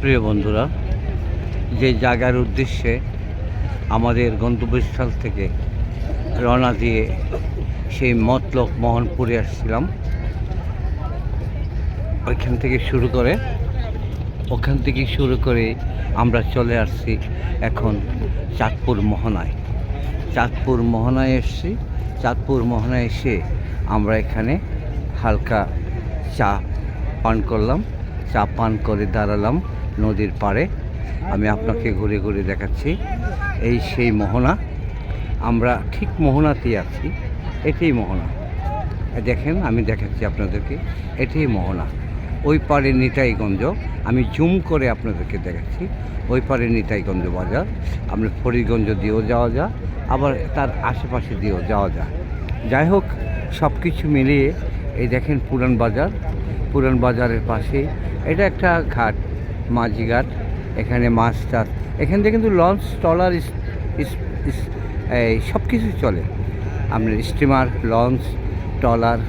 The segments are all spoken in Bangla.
প্রিয় বন্ধুরা, যে জায়গার উদ্দেশ্যে আমাদের গন্তব্যস্থল থেকে রওনা দিয়ে সেই মতলব মোহনপুরে আসছিলাম, ওখান থেকে শুরু করে আমরা চলে আসছি এখন চাঁদপুর মোহনায়। চাঁদপুর মোহনায় এসে আমরা এখানে হালকা চা পান করলাম। চা পান করে দাঁড়ালাম নদীর পাড়ে। আমি আপনাকে ঘুরে ঘুরে দেখাচ্ছি এই সেই মোহনা। আমরা ঠিক মোহনাতেই আছি। এটাই মোহনা, দেখেন আমি দেখাচ্ছি আপনাদেরকে, এটাই মোহনা। ওই পারে নিতাইগঞ্জ, আমি জুম করে আপনাদেরকে দেখাচ্ছি। ওই পারে নিতাইগঞ্জ বাজার, আমরা ফরিদগঞ্জ দিয়েও যাওয়া যায়, আবার তার আশেপাশে দিয়েও যাওয়া যায়। যাই হোক, সব কিছু মিলিয়ে এই দেখেন পুরান বাজারের পাশে এটা একটা ঘাট, মাঝি ঘাট। এখানে মাছ টাছ, এখান থেকে কিন্তু লঞ্চ, ট্রলার, এই সব কিছু চলে। আপনার স্টিমার, লঞ্চ, ট্রলার,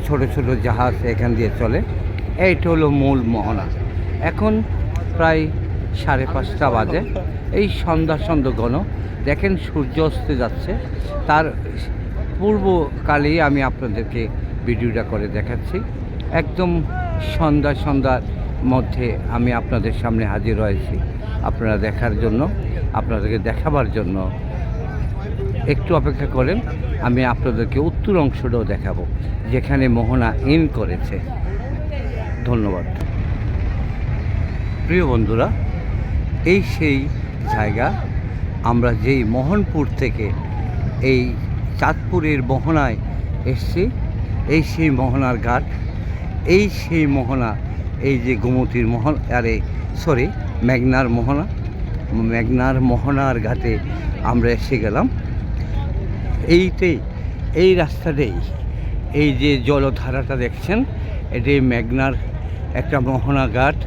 ছোট ছোট জাহাজ এখান দিয়ে চলে। এইটা হলো মূল মোহনা। এখন প্রায় 5:30 বাজে। এই সন্ধ্যা ঘন, দেখেন সূর্য অস্তে যাচ্ছে। তার পূর্বকালেই আমি আপনাদেরকে ভিডিওটা করে দেখাচ্ছি। একদম সন্ধ্যার মধ্যে আমি আপনাদের সামনে হাজির হয়েছি আপনারা দেখার জন্য, আপনাদেরকে দেখাবার জন্য। একটু অপেক্ষা করেন, আমি আপনাদেরকে উত্তর অংশটাও দেখাবো যেখানে মোহনা ইন করেছে। ধন্যবাদ। প্রিয় বন্ধুরা, এই সেই জায়গা, আমরা যেই মোহনপুর থেকে এই চাঁদপুরের মোহনায় এসছি। এই সেই মোহনার ঘাট, এই সেই মোহনা, এই যে গোমতীর মেঘনার মোহনার ঘাটে আমরা এসে গেলাম। এই রাস্তাটাই, এই যে জলধারাটা দেখছেন, এটাই মেঘনার একটা মোহনা ঘাট।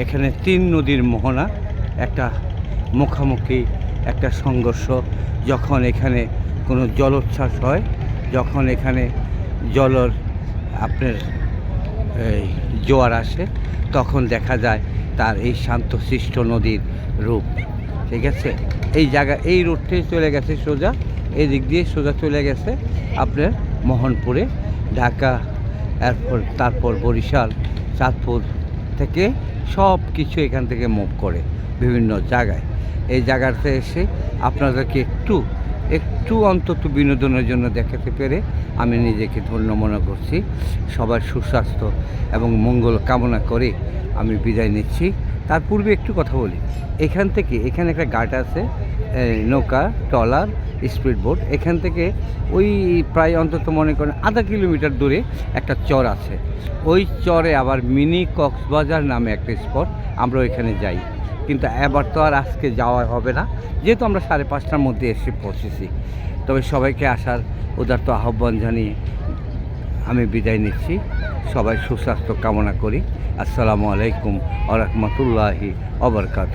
এখানে 3 নদীর মোহনা, একটা মুখামুখি একটা সংঘর্ষ। যখন এখানে কোনো জলোচ্ছ্বাস হয়, যখন এখানে আপনার জোয়ার আসে, তখন দেখা যায় তার এই শান্তশিষ্ট নদীর রূপ। ঠিক আছে, এই রোডটাই চলে গেছে সোজা, এই দিক দিয়ে সোজা চলে গেছে আপনার মোহনপুরে, ঢাকা এয়ারপোর্ট, তারপর বরিশাল, চাঁদপুর থেকে সব কিছু এখান থেকে মুভ করে বিভিন্ন জায়গায়। এই জায়গাতে এসে আপনাদেরকে একটু অন্তত বিনোদনের জন্য দেখাতে পেরে আমি নিজেকে ধন্য মনে করছি। সবার সুস্বাস্থ্য এবং মঙ্গল কামনা করে আমি বিদায় নিচ্ছি। তার পূর্বে একটু কথা বলি, এখানে একটা ঘাট আছে, নৌকা, ট্রলার, স্পিড বোট। এখান থেকে ওই প্রায় অন্তত মনে করেন আধা কিলোমিটার দূরে একটা চর আছে। ওই চরে আবার মিনি কক্সবাজার নামে একটা স্পট, আমরা ওইখানে যাই। কিন্তু এবার তো আর আজকে যাওয়া হবে না, যেহেতু আমরা 5:30টার মধ্যে এসে পৌঁছেছি। তবে সবাইকে আসার উদারত আহ্বান জানিয়ে আমি বিদায় নিচ্ছি। সবাই সুস্বাস্থ্য কামনা করি। আসসালামু আলাইকুম ওয়া রাহমাতুল্লাহি ওয়া বারাকাতুহু।